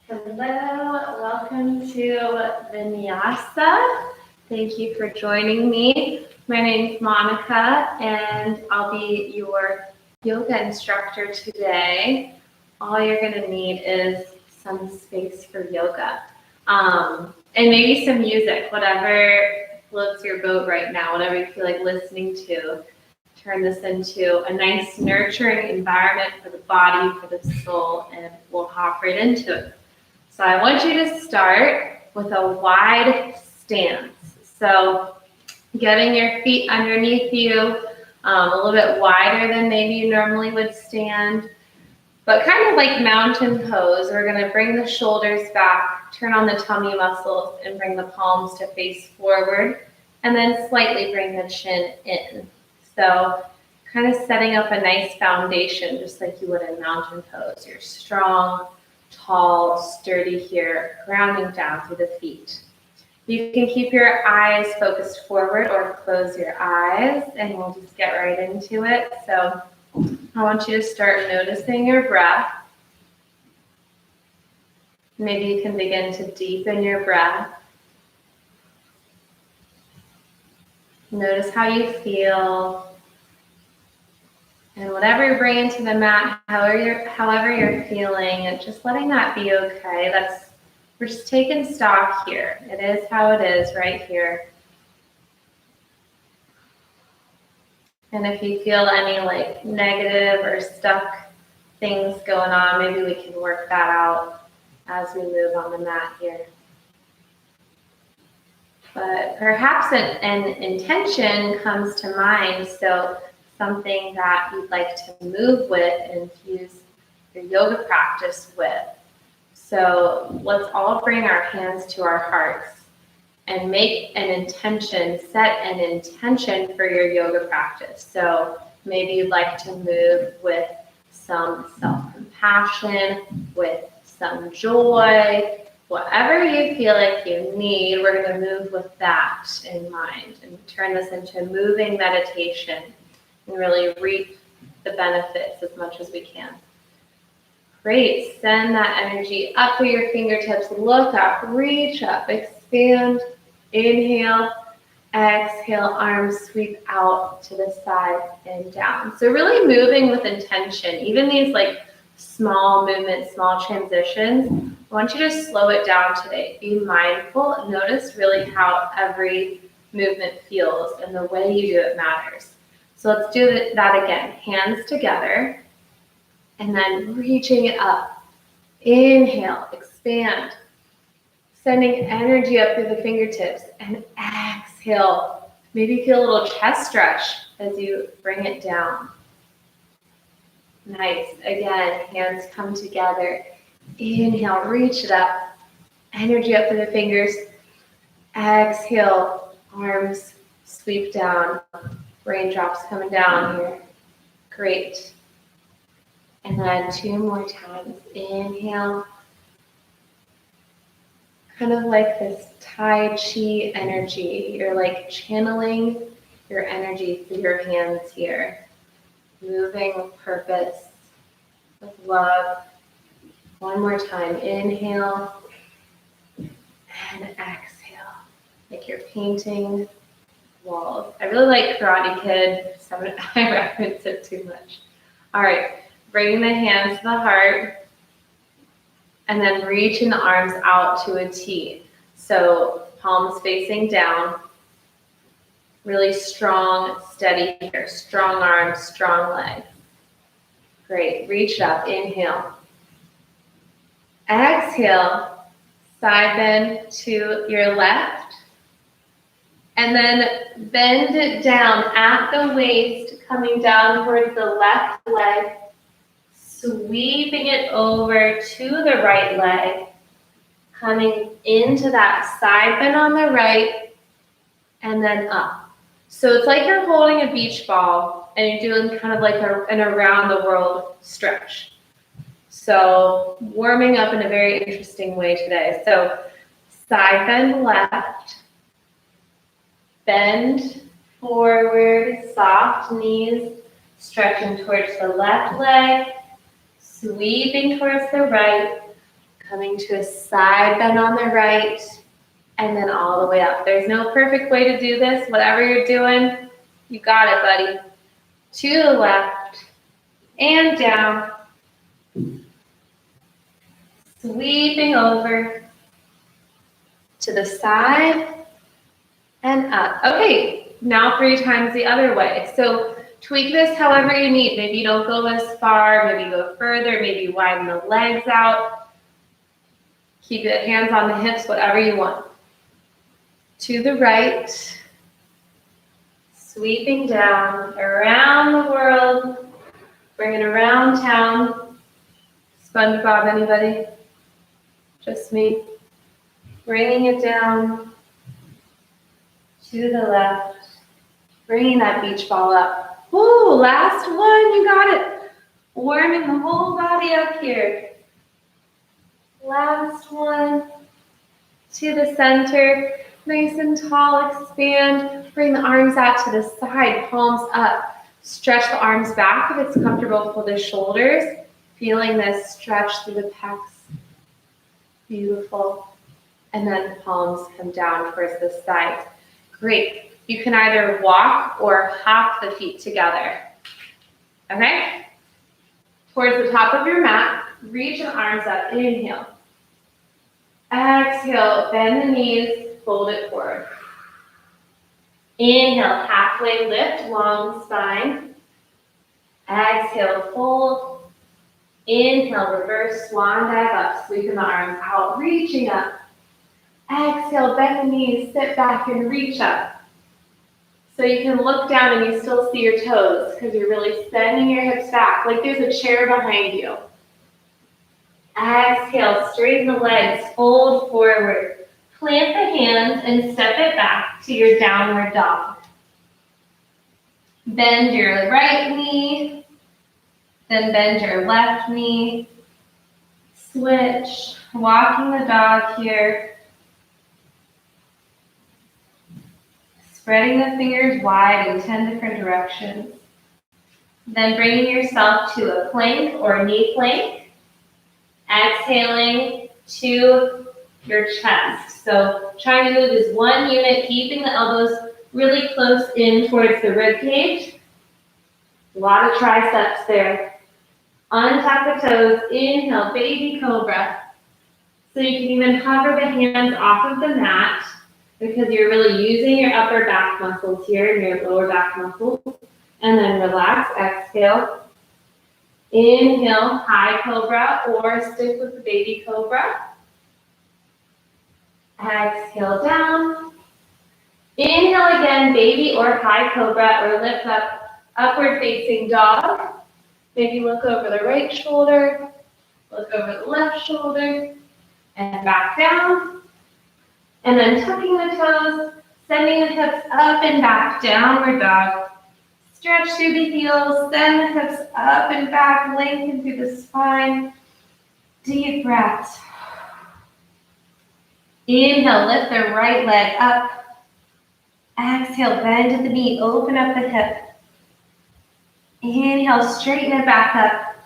Hello, welcome to Vinyasa. Thank you for joining me. My name is Monica, and I'll be your yoga instructor today. All you're going to need is some space for yoga, and maybe some music, whatever floats your boat right now, whatever you feel like listening to. Turn this into a nice, nurturing environment for the body, for the soul, and we'll hop right into it. So I want you to start with a wide stance. So getting your feet underneath you, a little bit wider than maybe you normally would stand, but kind of like mountain pose. We're going to bring the shoulders back, turn on the tummy muscles, and bring the palms to face forward, and then slightly bring the chin in. So kind of setting up a nice foundation, just like you would in mountain pose. You're strong, tall, sturdy here, grounding down through the feet. You can keep your eyes focused forward or close your eyes, and we'll just get right into it. So I want you to start noticing your breath. Maybe you can begin to deepen your breath. Notice how you feel. And whatever you're bringing to the mat, however you're feeling, and just letting that be okay. We're just taking stock here. It is how it is right here. And if you feel any like negative or stuck things going on, maybe we can work that out as we move on the mat here. But perhaps an intention comes to mind. So something that you'd like to move with and infuse your yoga practice with. So let's all bring our hands to our hearts and make an intention, set an intention for your yoga practice. So maybe you'd like to move with some self-compassion, with some joy, whatever you feel like you need, we're going to move with that in mind and turn this into a moving meditation and really reap the benefits as much as we can. Great. Send that energy up through your fingertips. Look up, reach up, expand. Inhale, exhale, arms sweep out to the side and down. So really moving with intention. Even these like small movements, small transitions, I want you to slow it down today. Be mindful. Notice really how every movement feels, and the way you do it matters. So let's do that again. Hands together, and then reaching it up. Inhale, expand. Sending energy up through the fingertips, and exhale. Maybe feel a little chest stretch as you bring it down. Nice. Again, hands come together. Inhale, reach it up. Energy up through the fingers. Exhale, arms sweep down. Raindrops coming down here. Great. And then 2 more times. Inhale. Kind of like this Tai Chi energy. You're like channeling your energy through your hands here. Moving with purpose, with love. 1 more time. Inhale. And exhale. Like you're painting walls. I really like Karate Kid. I reference it too much. All right. Bringing the hands to the heart. And then reaching the arms out to a T. So palms facing down. Really strong, steady here. Strong arms, strong legs. Great. Reach up. Inhale. Exhale. Side bend to your left. And then bend it down at the waist, coming down towards the left leg. Sweeping it over to the right leg. Coming into that side bend on the right. And then up. So it's like you're holding a beach ball and you're doing kind of like an around the world stretch. So warming up in a very interesting way today. So side bend left, bend forward, soft knees, stretching towards the left leg, sweeping towards the right, coming to a side bend on the right, and then all the way up. There's no perfect way to do this. Whatever you're doing, you got it, buddy. To the left and down. Sweeping over to the side and up. Okay, now 3 times the other way. So tweak this however you need. Maybe you don't go as far, maybe go further, maybe widen the legs out. Keep the hands on the hips, whatever you want. To the right, sweeping down, around the world, bring it around town. SpongeBob, anybody? Just me. Bringing it down to the left, bringing that beach ball up. Woo, last one, you got it. Warming the whole body up here. Last one, to the center, nice and tall, expand. Bring the arms out to the side, palms up. Stretch the arms back if it's comfortable for the shoulders. Feeling this stretch through the pecs. Beautiful. And then the palms come down towards the sides. Great. You can either walk or hop the feet together. Okay? Towards the top of your mat, reach the arms up. Inhale. Exhale, bend the knees, fold it forward. Inhale, halfway lift, long spine. Exhale, fold. Inhale, reverse swan dive up, sweeping the arms out, reaching up. Exhale, bend the knees, sit back and reach up. So you can look down and you still see your toes because you're really bending your hips back like there's a chair behind you. Exhale, straighten the legs, fold forward. Plant the hands and step it back to your downward dog. Bend your right knee, then bend your left knee. Switch, walking the dog here. Spreading the fingers wide in 10 different directions. Then bringing yourself to a plank or knee plank. Exhaling to your chest. So trying to move as one unit, keeping the elbows really close in towards the rib cage. A lot of triceps there. Untuck the toes. Inhale, baby cobra. So you can even hover the hands off of the mat because you're really using your upper back muscles here and your lower back muscles. And then relax, exhale. Inhale, high cobra or stick with the baby cobra. Exhale down. Inhale again, baby or high cobra, or lift up, upward facing dog. Maybe look over the right shoulder, look over the left shoulder, and back down. And then tucking the toes, sending the hips up and back, downward dog. Stretch through the heels, send the hips up and back, lengthen through the spine. Deep breaths. Inhale, lift the right leg up. Exhale, bend at the knee, open up the hip. Inhale, straighten it back up.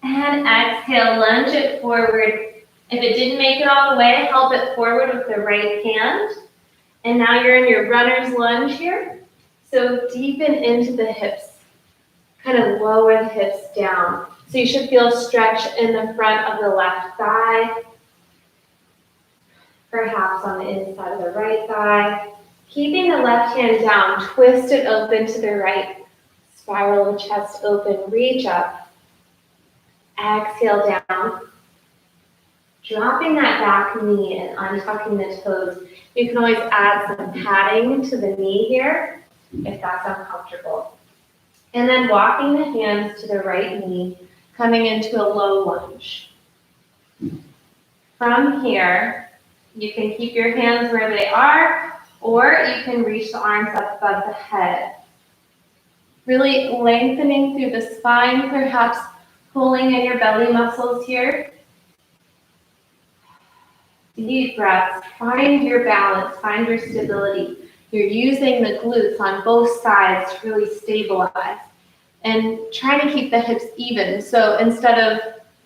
And exhale, lunge it forward. If it didn't make it all the way, help it forward with the right hand. And now you're in your runner's lunge here. So deepen into the hips. Kind of lower the hips down. So you should feel stretch in the front of the left thigh. Perhaps on the inside of the right thigh. Keeping the left hand down, twist it open to the right. Spiral the chest open, reach up. Exhale down. Dropping that back knee and untucking the toes. You can always add some padding to the knee here if that's uncomfortable. And then walking the hands to the right knee, coming into a low lunge. From here, you can keep your hands where they are, or you can reach the arms up above the head. Really lengthening through the spine, perhaps Pulling in your belly muscles here. Deep breaths. Find your balance. Find your stability. You're using the glutes on both sides to really stabilize. And try to keep the hips even. So instead of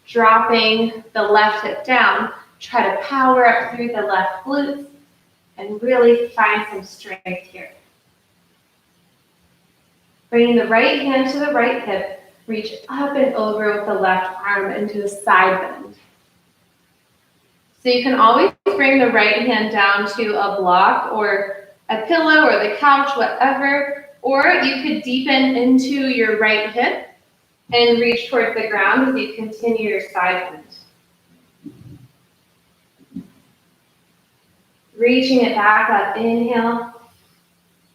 dropping the left hip down, try to power up through the left glutes and really find some strength here. Bringing the right hand to the right hip, reach up and over with the left arm into a side bend. So you can always bring the right hand down to a block or a pillow or the couch, whatever, or you could deepen into your right hip and reach towards the ground as you continue your side bend. Reaching it back up, inhale.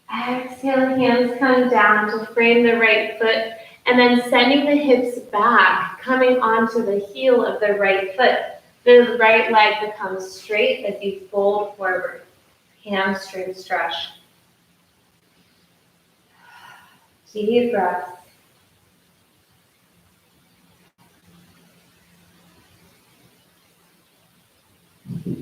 Exhale, hands come down to frame the right foot, and then sending the hips back, coming onto the heel of the right foot. The right leg becomes straight as you fold forward. Hamstring stretch. Deep breaths.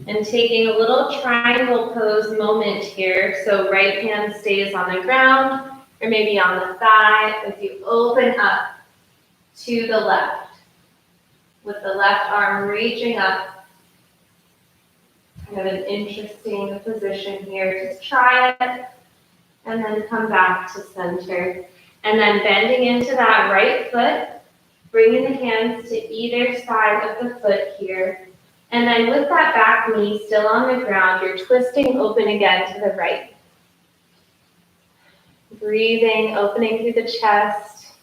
And taking a little triangle pose moment here. So right hand stays on the ground or maybe on the thigh as you open up to the left. With the left arm reaching up. Kind of an interesting position here. Just try it. And then come back to center. And then bending into that right foot. Bringing the hands to either side of the foot here. And then with that back knee still on the ground, you're twisting open again to the right. Breathing, opening through the chest.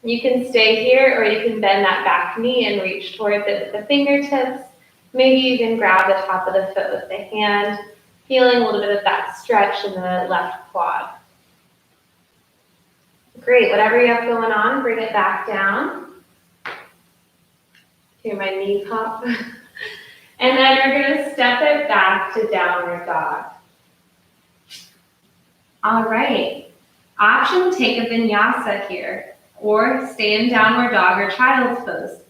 You can stay here or you can bend that back knee and reach towards it with the fingertips. Maybe you can grab the top of the foot with the hand, feeling a little bit of that stretch in the left quad. Great, whatever you have going on, bring it back down. Hear my knee pop. And then you're going to step it back to downward dog. All right. Option to take a vinyasa here or stay in downward dog or child's pose.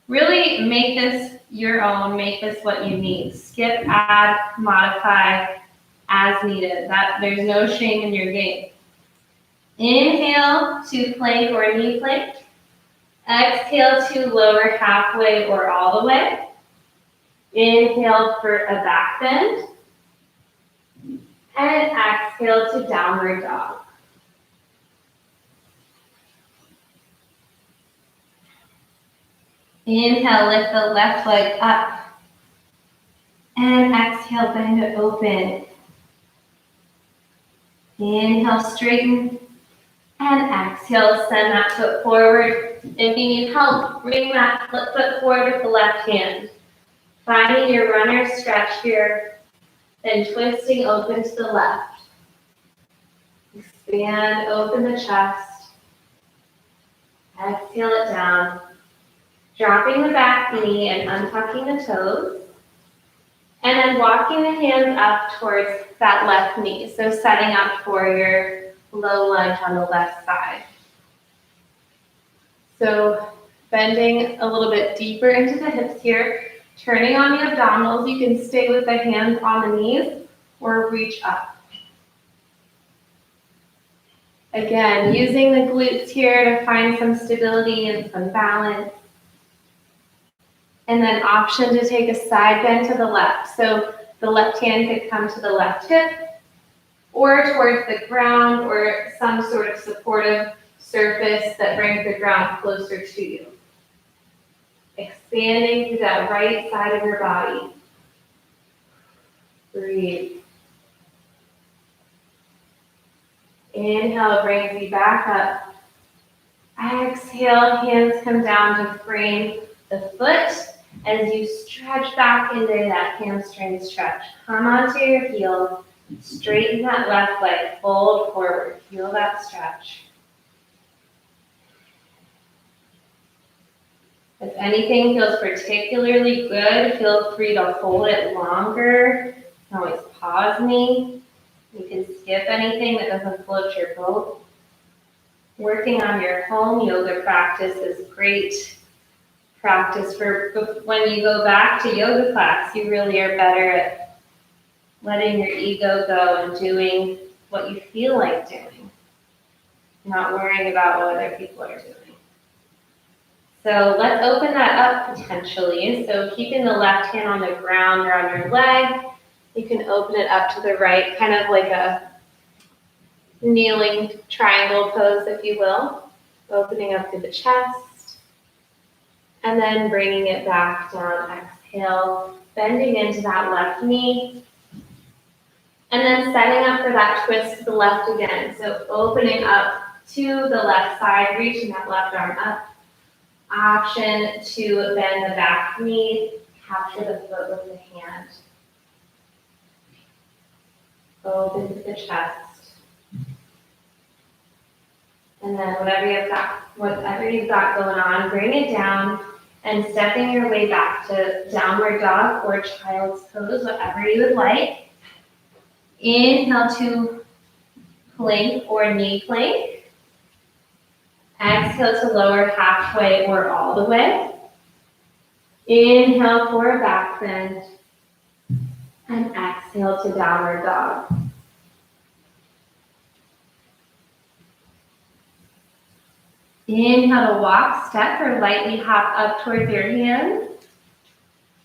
Really make this your own. Make this what you need. Skip, add, modify as needed. There's no shame in your game. Inhale to plank or knee plank. Exhale to lower halfway or all the way. Inhale for a back bend. And exhale to downward dog. Inhale, lift the left leg up. And exhale, bend it open. Inhale, straighten. And exhale, send that foot forward. If you need help, bring that foot forward with the left hand. Finding your runner stretch here, then twisting open to the left. Expand, open the chest. Exhale it down. Dropping the back knee and untucking the toes. And then walking the hands up towards that left knee. So setting up for your low lunge on the left side. So bending a little bit deeper into the hips here, turning on the abdominals. You can stay with the hands on the knees or reach up. Again, using the glutes here to find some stability and some balance. And then option to take a side bend to the left. So the left hand could come to the left hip or towards the ground or some sort of supportive surface that brings the ground closer to you. Expanding through that right side of your body. Breathe. Inhale brings you back up. Exhale, hands come down to frame the foot as you stretch back into that hamstring stretch. Come onto your heel, straighten that left leg, fold forward, feel that stretch. If anything feels particularly good, feel free to hold it longer. You can always pause me. You can skip anything that doesn't float your boat. working on your home yoga practice is great practice for when you go back to yoga class. You really are better at letting your ego go and doing what you feel like doing, not worrying about what other people are doing. So let's open that up potentially. So keeping the left hand on the ground or on your leg, you can open it up to the right, kind of like a kneeling triangle pose, if you will. Opening up through the chest, and then bringing it back down. Exhale, bending into that left knee, and then setting up for that twist to the left again. So opening up to the left side, reaching that left arm up. Option to bend the back knee, capture the foot with the hand. Open to the chest. And then whatever you've got going on, bring it down and stepping your way back to downward dog or child's pose, whatever you would like. Inhale to plank or knee plank. Exhale to lower halfway or all the way. Inhale for a back bend. And exhale to downward dog. Inhale to walk, step, or lightly hop up towards your hands.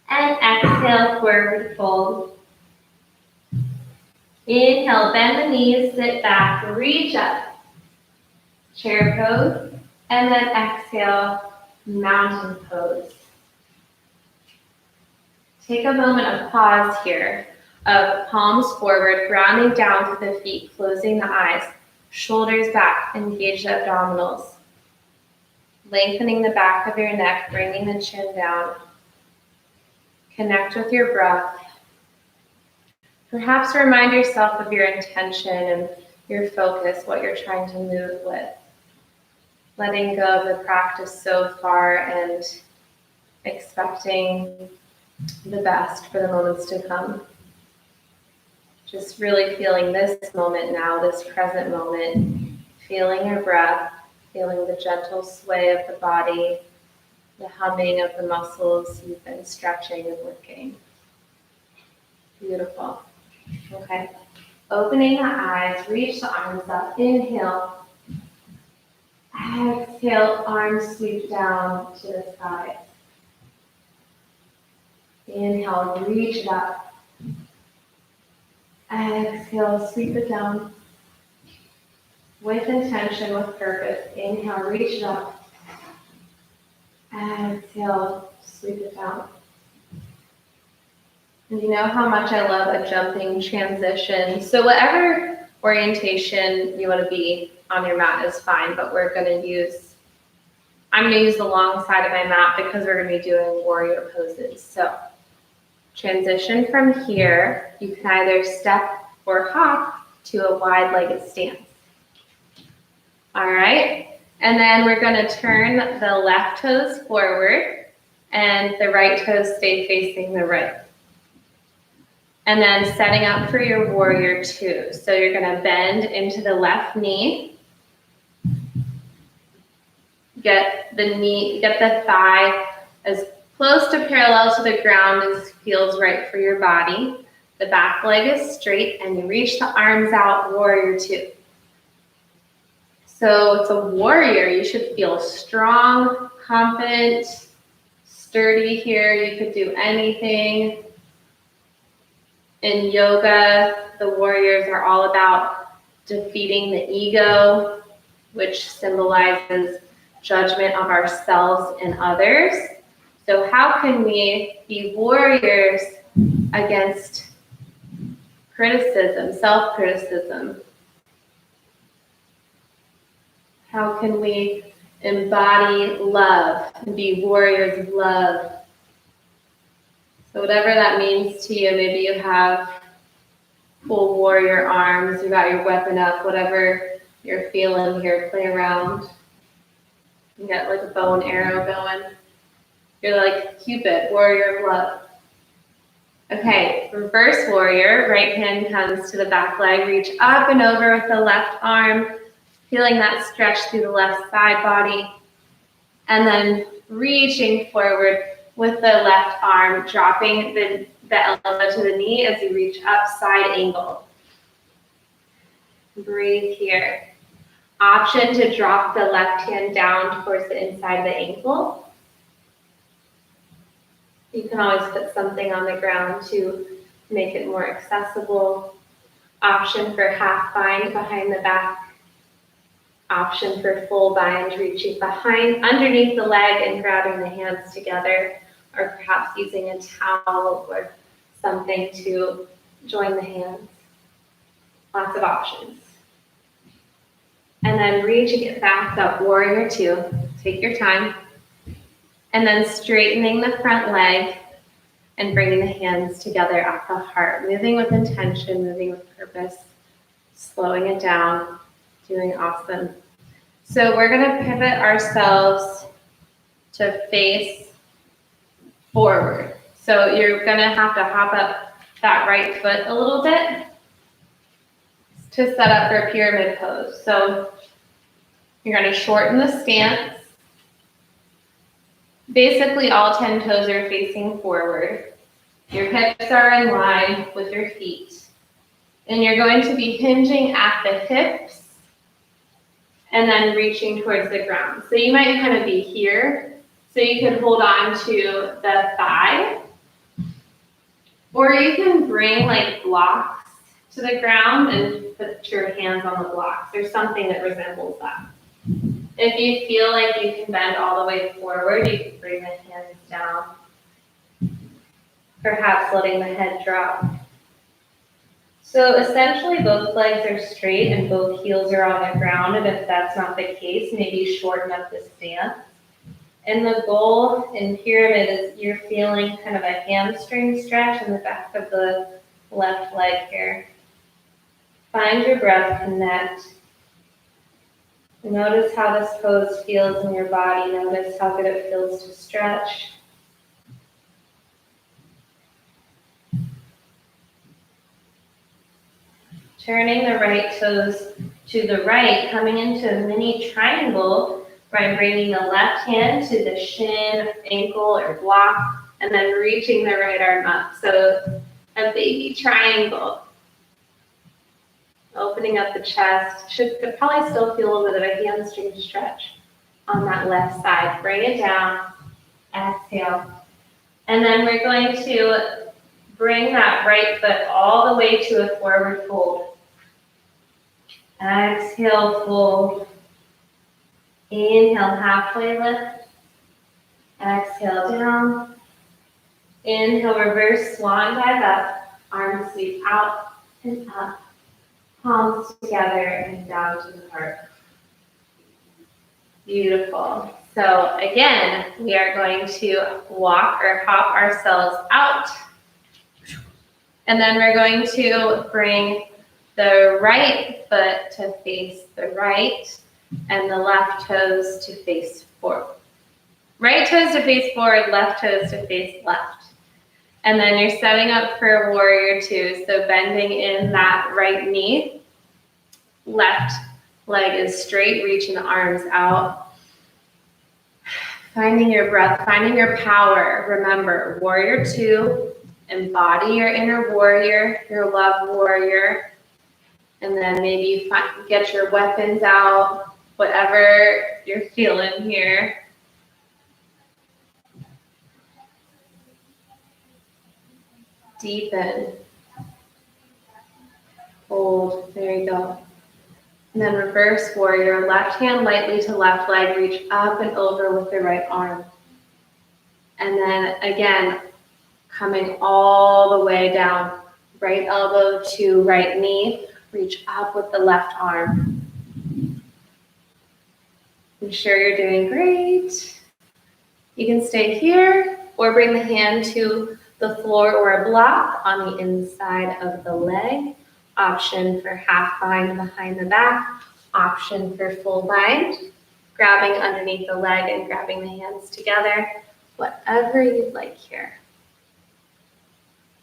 And exhale, forward fold. Inhale, bend the knees, sit back, reach up. Chair pose, and then exhale, mountain pose. Take a moment of pause here, of palms forward, grounding down to the feet, closing the eyes, shoulders back, engage the abdominals. Lengthening the back of your neck, bringing the chin down. Connect with your breath. Perhaps remind yourself of your intention and your focus, what you're trying to move with. Letting go of the practice so far and expecting the best for the moments to come. Just really feeling this moment now, this present moment, feeling your breath, feeling the gentle sway of the body, the humming of the muscles you've been stretching and working. Beautiful. Okay. Opening the eyes, reach the arms up. Inhale. Exhale, arms sweep down to the side. Inhale, reach it up. Exhale, sweep it down. With intention, with purpose. Inhale, reach it up. Exhale, sweep it down. And you know how much I love a jumping transition. So whatever orientation you want to be on your mat is fine, but I'm going to use the long side of my mat because we're going to be doing warrior poses. So transition from here, you can either step or hop to a wide-legged stance. All right, and then we're going to turn the left toes forward and the right toes stay facing the right. And then setting up for your warrior two. So you're going to bend into the left knee. Get the thigh as close to parallel to the ground as feels right for your body. The back leg is straight and you reach the arms out, warrior two. So it's a warrior. You should feel strong, confident, sturdy here. You could do anything. In yoga, the warriors are all about defeating the ego, which symbolizes judgment of ourselves and others. So how can we be warriors against criticism, self-criticism? How can we embody love and be warriors of love? So whatever that means to you, maybe you have full warrior arms, you got your weapon up, whatever you're feeling here, play around. You got like a bow and arrow going. You're like Cupid, warrior of love. Okay, reverse warrior, right hand comes to the back leg, reach up and over with the left arm, Feeling that stretch through the left side body. And then reaching forward with the left arm, dropping the elbow to the knee as you reach up, side angle. Breathe here. Option to drop the left hand down towards the inside of the ankle. You can always put something on the ground to make it more accessible. Option for half bind behind the back. Option for full bind, reaching behind, underneath the leg and grabbing the hands together, or perhaps using a towel or something to join the hands. Lots of options. And then reaching it back up, warrior two. Take your time. And then straightening the front leg and bringing the hands together at the heart, moving with intention, moving with purpose, slowing it down. Doing awesome. So we're going to pivot ourselves to face forward. So you're going to have to hop up that right foot a little bit to set up for pyramid pose. So you're going to shorten the stance. Basically, all 10 toes are facing forward. Your hips are in line with your feet. And you're going to be hinging at the hips and then reaching towards the ground. So you might kind of be here. So you can hold on to the thigh. Or you can bring like blocks to the ground and put your hands on the blocks or something that resembles that. If you feel like you can bend all the way forward, you can bring the hands down. Perhaps letting the head drop. So essentially both legs are straight and both heels are on the ground, and if that's not the case, maybe shorten up the stance. And the goal in pyramid is you're feeling kind of a hamstring stretch in the back of the left leg here. Find your breath, connect. Notice how this pose feels in your body. Notice how good it feels to stretch. Turning the right toes to the right, coming into a mini triangle by bringing the left hand to the shin, ankle, or block, and then reaching the right arm up. So a baby triangle. Opening up the chest. Could probably still feel a little bit of a hamstring stretch on that left side. Bring it down. Exhale. And then we're going to bring that right foot all the way to a forward fold. Exhale, fold. Inhale, halfway lift. Exhale, down. Inhale, reverse swan dive up. Arms sweep out and up. Palms together and down to the heart. Beautiful. So again, we are going to walk or hop ourselves out. And then we're going to bring the right foot to face the right and the left toes to face forward. Right toes to face forward, left toes to face left. And then you're setting up for warrior two. So bending in that right knee. Left leg is straight, reaching the arms out. Finding your breath, finding your power. Remember, warrior two, embody your inner warrior, your love warrior. And then maybe get your weapons out, whatever you're feeling here. Deepen. Hold. There you go. And then reverse warrior. Left hand lightly to left leg. Reach up and over with the right arm. And then again, coming all the way down. Right elbow to right knee. Reach up with the left arm. I'm sure you're doing great. You can stay here or bring the hand to the floor or a block on the inside of the leg. Option for half bind behind the back. Option for full bind. Grabbing underneath the leg and grabbing the hands together. Whatever you'd like here.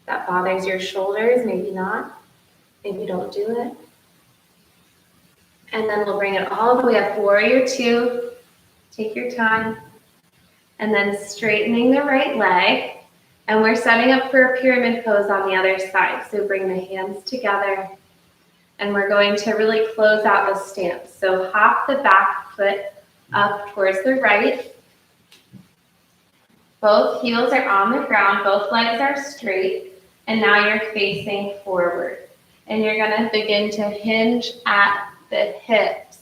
That bothers your shoulders, maybe not. Maybe don't do it. And then we'll bring it all the way up. Warrior two. Take your time. And then straightening the right leg. And we're setting up for a pyramid pose on the other side. So bring the hands together. And we're going to really close out the stance. So hop the back foot up towards the right. Both heels are on the ground, both legs are straight, and now you're facing forward. And you're gonna begin to hinge at the hips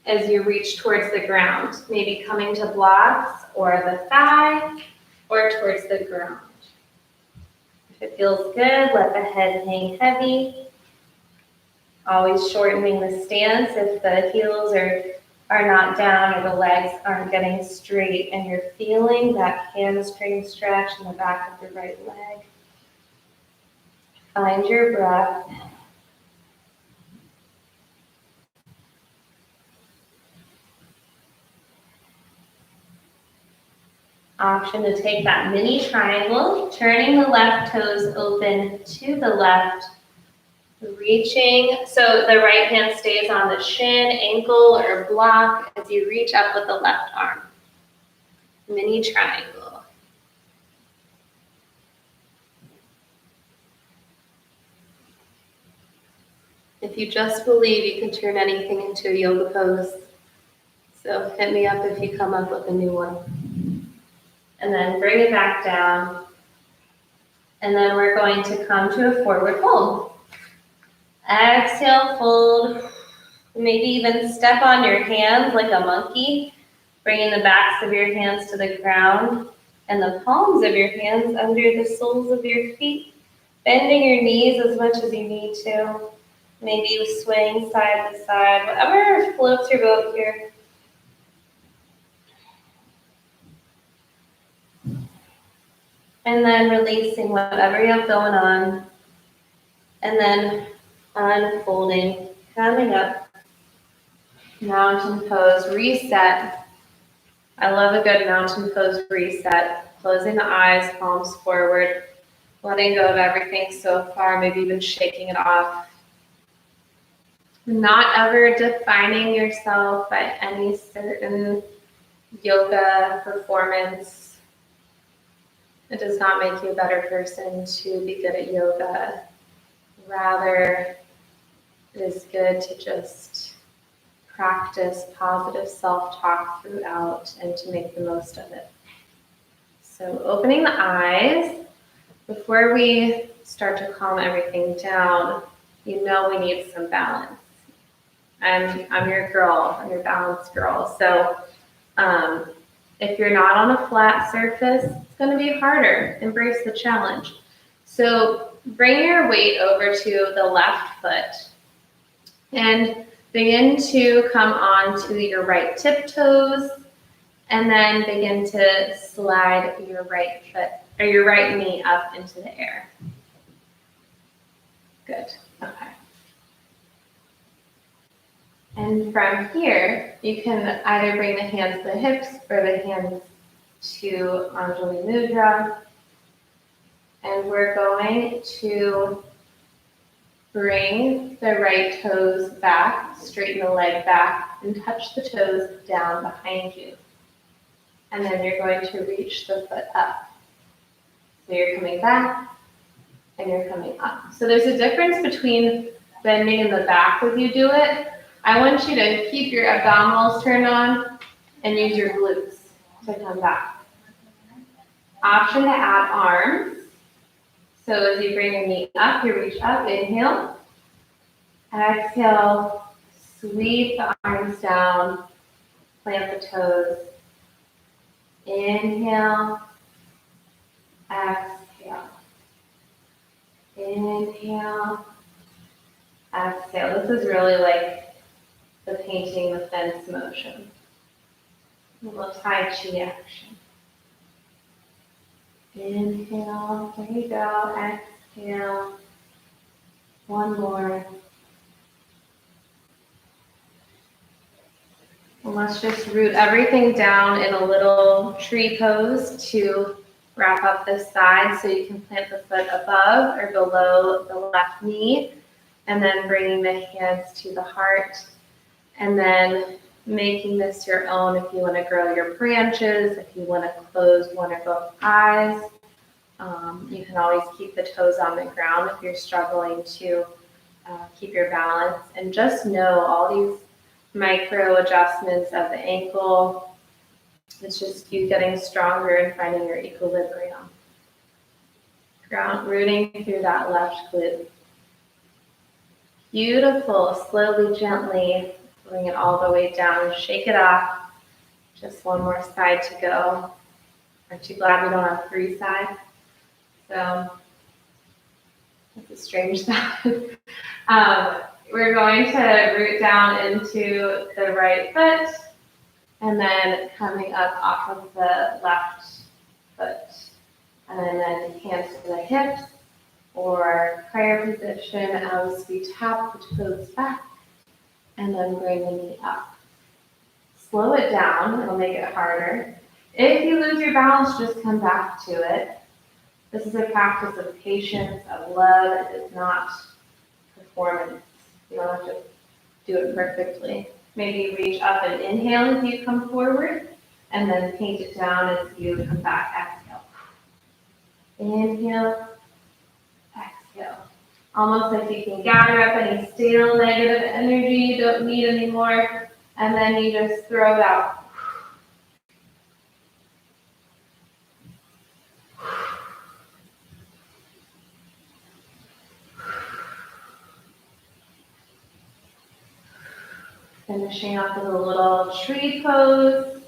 as you reach towards the ground, maybe coming to blocks or the thigh or towards the ground. If it feels good, let the head hang heavy. Always shortening the stance if the heels are not down or the legs aren't getting straight and you're feeling that hamstring stretch in the back of the right leg. Find your breath. Option to take that mini triangle, turning the left toes open to the left, reaching, so the right hand stays on the shin, ankle, or block as you reach up with the left arm. Mini triangle. If you just believe, you can turn anything into a yoga pose. So hit me up if you come up with a new one. And then bring it back down. And then we're going to come to a forward fold. Exhale, fold. Maybe even step on your hands like a monkey, bringing the backs of your hands to the ground and the palms of your hands under the soles of your feet. Bending your knees as much as you need to. Maybe swaying side to side, whatever floats your boat here. And then releasing whatever you have going on. And then unfolding, coming up. Mountain pose, reset. I love a good mountain pose reset. Closing the eyes, palms forward. Letting go of everything so far, maybe even shaking it off. Not ever defining yourself by any certain yoga performance. It does not make you a better person to be good at yoga. Rather, it is good to just practice positive self-talk throughout and to make the most of it. So opening the eyes, before we start to calm everything down, you know we need some balance. I'm your girl, I'm your balance girl. So if you're not on a flat surface, it's going to be harder. Embrace the challenge. So bring your weight over to the left foot and begin to come on to your right tiptoes and then begin to slide your right foot or your right knee up into the air. Good. Okay. And from here, you can either bring the hands to the hips or the hands to Anjali Mudra. And we're going to bring the right toes back, straighten the leg back, and touch the toes down behind you. And then you're going to reach the foot up. So you're coming back and you're coming up. So there's a difference between bending in the back as you do it. I want you to keep your abdominals turned on and use your glutes to come back. Option to add arms. So as you bring your knee up, you reach up, inhale. Exhale, sweep the arms down, plant the toes. Inhale, exhale. Inhale, exhale. This is really like the painting the fence motion. A little Tai Chi action. Inhale, there you go, exhale. One more. And let's just root everything down in a little tree pose to wrap up this side so you can plant the foot above or below the left knee and then bringing the hands to the heart, and then making this your own if you want to grow your branches, if you want to close one or both eyes. You can always keep the toes on the ground if you're struggling to keep your balance. And just know all these micro adjustments of the ankle, it's just you getting stronger and finding your equilibrium. Ground rooting through that left glute. Beautiful. Slowly, gently bring it all the way down. Shake it off. Just one more side to go. Aren't you glad we don't have 3 sides? So that's a strange sound. We're going to root down into the right foot and then coming up off of the left foot. And then hands to the hips or prayer position as we tap the toes back and then bring the knee up. Slow it down, it'll make it harder. If you lose your balance, just come back to it. This is a practice of patience, of love. It is not performance. You don't have to do it perfectly. Maybe reach up and inhale as you come forward, and then paint it down as you come back. Exhale. Inhale, exhale. Almost like you can gather up any stale negative energy you don't need anymore, and then you just throw it out. Finishing up with a little tree pose,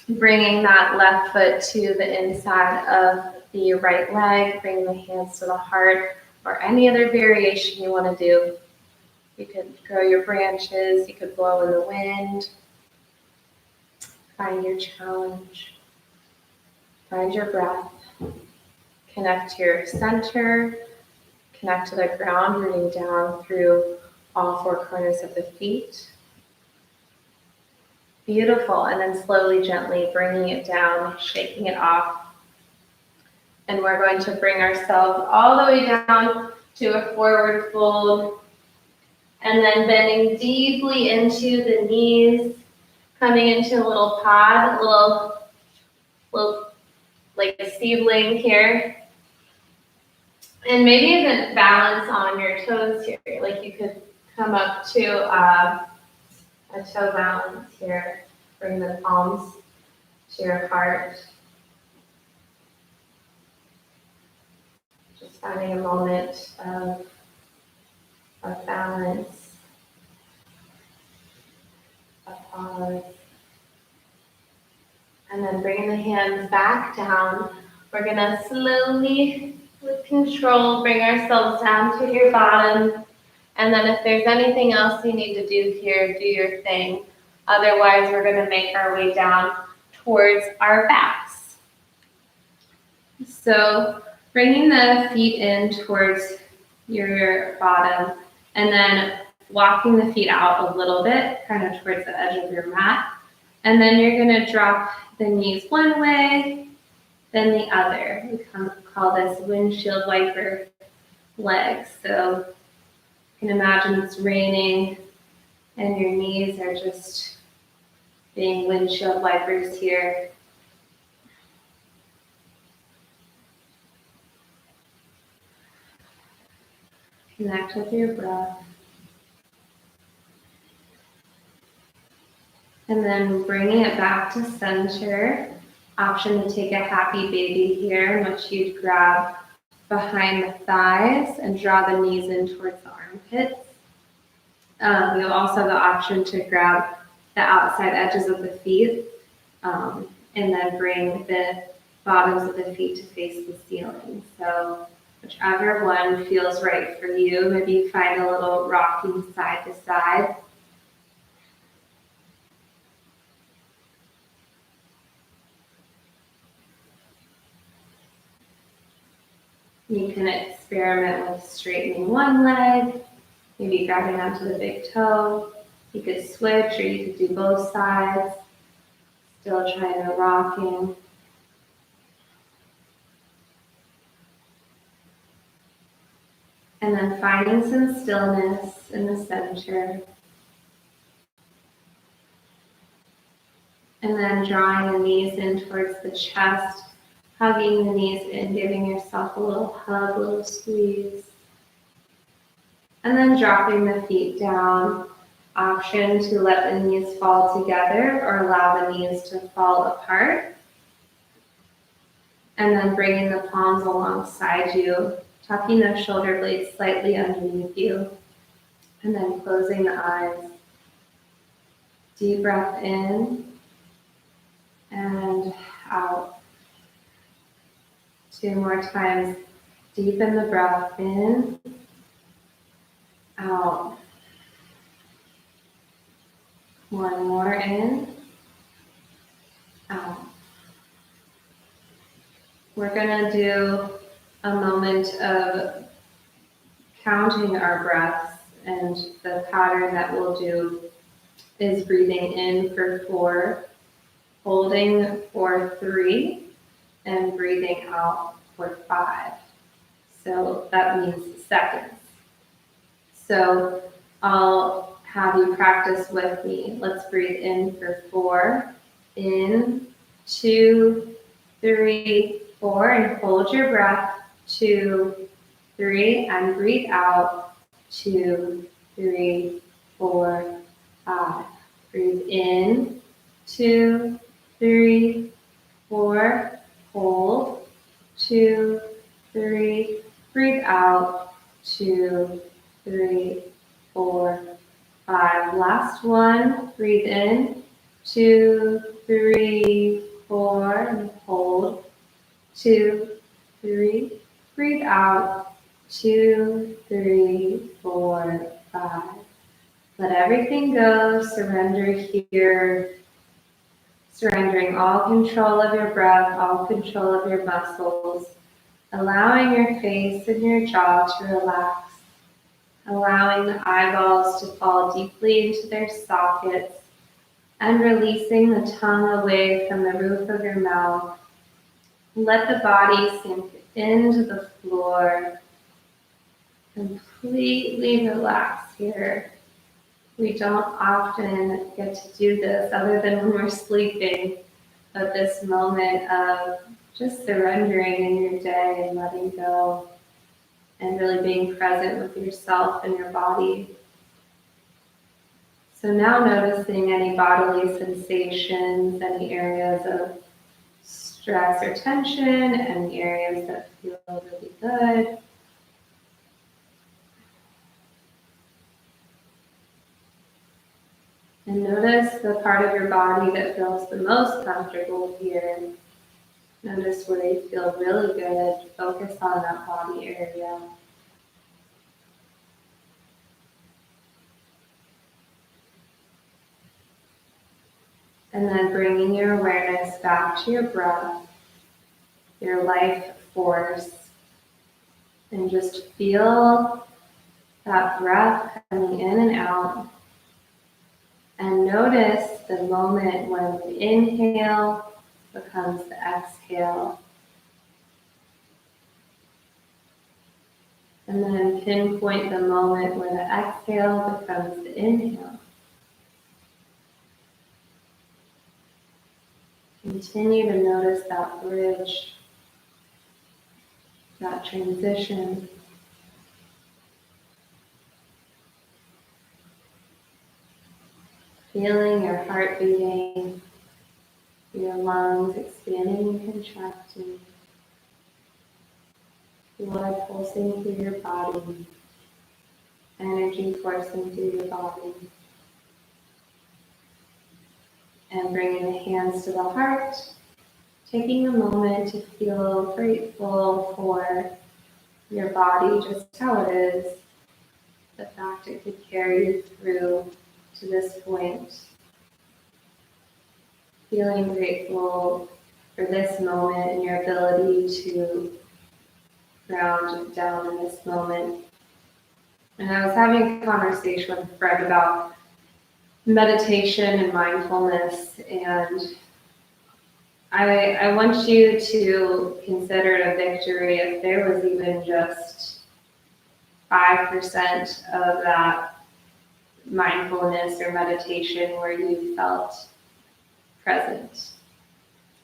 bringing that left foot to the inside of the right leg, bring the hands to the heart, or any other variation you want to do. You could grow your branches, you could blow in the wind, find your challenge, find your breath, connect to your center, connect to the ground, rooting down through all 4 corners of the feet. Beautiful. And then slowly, gently bringing it down, shaking it off. And we're going to bring ourselves all the way down to a forward fold. And then bending deeply into the knees, coming into a little pod, a little like a seedling here. And maybe even balance on your toes here. Like you could come up to a toe balance here. Bring the palms to your heart. Just finding a moment of balance, a pause. And then bringing the hands back down. We're going to slowly, with control, bring ourselves down to your bottom. And then if there's anything else you need to do here, do your thing. Otherwise, we're going to make our way down towards our backs. So bringing the feet in towards your bottom and then walking the feet out a little bit, kind of towards the edge of your mat. And then you're going to drop the knees one way, then the other. We call this windshield wiper legs. So you can imagine it's raining and your knees are just being windshield wipers here. Connect with your breath. And then bringing it back to center. Option to take a happy baby here, in which you'd grab behind the thighs and draw the knees in towards the armpits. You'll also have the option to grab the outside edges of the feet and then bring the bottoms of the feet to face the ceiling. So whichever one feels right for you. Maybe find a little rocking side to side. You can experiment with straightening one leg, maybe grabbing onto the big toe. You could switch or you could do both sides, still trying to rocking. And then finding some stillness in the center. And then drawing the knees in towards the chest, hugging the knees in, giving yourself a little hug, a little squeeze. And then dropping the feet down. Option to let the knees fall together or allow the knees to fall apart. And then bringing the palms alongside you, tucking those shoulder blades slightly underneath you. And then closing the eyes. Deep breath in and out. 2 more times. Deepen the breath in, out. 1 more in, out. We're going to do a moment of counting our breaths, and the pattern that we'll do is breathing in for 4, holding for 3, and breathing out for 5. So that means seconds. So I'll have you practice with me. Let's breathe in for 4, in, 2, 3, 4, and hold your breath, 2, 3, and breathe out, 2, 3, 4, 5. Breathe in, 2, 3, 4, hold, 2, 3, breathe out, 2, 3, 4, 5. Last one, breathe in, 2, 3, 4, and hold, 2, 3, breathe out, 2, 3, 4, 5. Let everything go, surrender here, surrendering all control of your breath, all control of your muscles, allowing your face and your jaw to relax, allowing the eyeballs to fall deeply into their sockets, and releasing the tongue away from the roof of your mouth. Let the body sink into the floor. Completely relax here. We don't often get to do this other than when we're sleeping, but this moment of just surrendering in your day and letting go and really being present with yourself and your body. So now noticing any bodily sensations, any areas of stress or tension, any areas that feel really good. And notice the part of your body that feels the most comfortable here. Notice where you feel really good. Focus on that body area. And then bringing your awareness back to your breath, your life force, and just feel that breath coming in and out. And notice the moment when the inhale becomes the exhale. And then pinpoint the moment where the exhale becomes the inhale. Continue to notice that bridge, that transition. Feeling your heart beating, your lungs expanding and contracting, blood pulsing through your body, energy coursing through your body. And bringing the hands to the heart, taking a moment to feel grateful for your body, just how it is, the fact it could carry you through to this point. Feeling grateful for this moment and your ability to ground down in this moment. And I was having a conversation with a friend about meditation and mindfulness, and I want you to consider it a victory if there was even just 5% of that mindfulness or meditation where you felt present,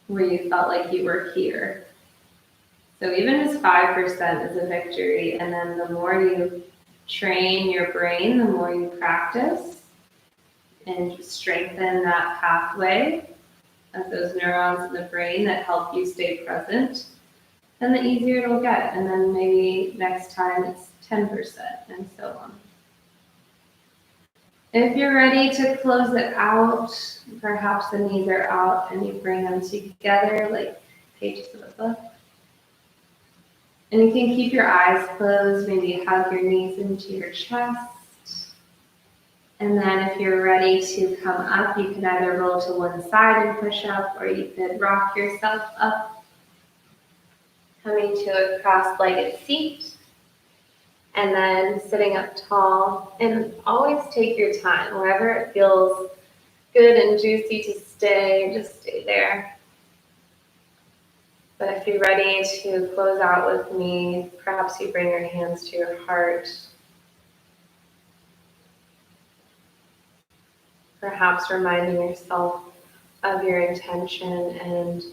where you felt like you were here. So even as 5% is a victory, and then the more you train your brain, the more you practice and strengthen that pathway of those neurons in the brain that help you stay present, then the easier it'll get. And then maybe next time it's 10% and so on. If you're ready to close it out, perhaps the knees are out and you bring them together like pages of a book. And you can keep your eyes closed, maybe hug your knees into your chest. And then if you're ready to come up, you can either roll to one side and push up, or you could rock yourself up, coming to a cross-legged seat. And then sitting up tall, and always take your time. Wherever it feels good and juicy to stay, just stay there. But if you're ready to close out with me, perhaps you bring your hands to your heart. Perhaps reminding yourself of your intention and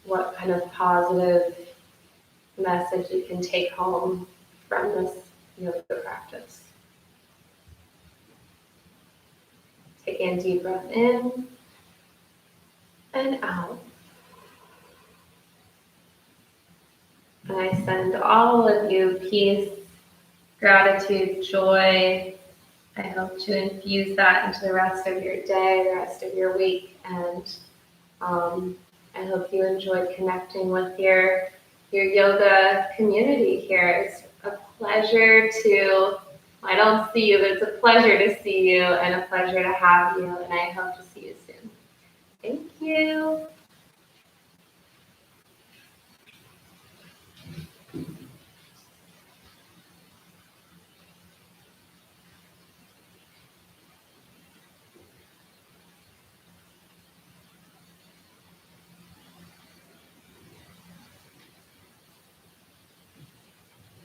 what kind of positive message you can take home from this yoga practice. Taking a deep breath in and out. And I send all of you peace, gratitude, joy. I hope to infuse that into the rest of your day, the rest of your week, and I hope you enjoyed connecting with your yoga community here. It's a pleasure I don't see you, but it's a pleasure to see you and a pleasure to have you, and I hope to see you soon. Thank you.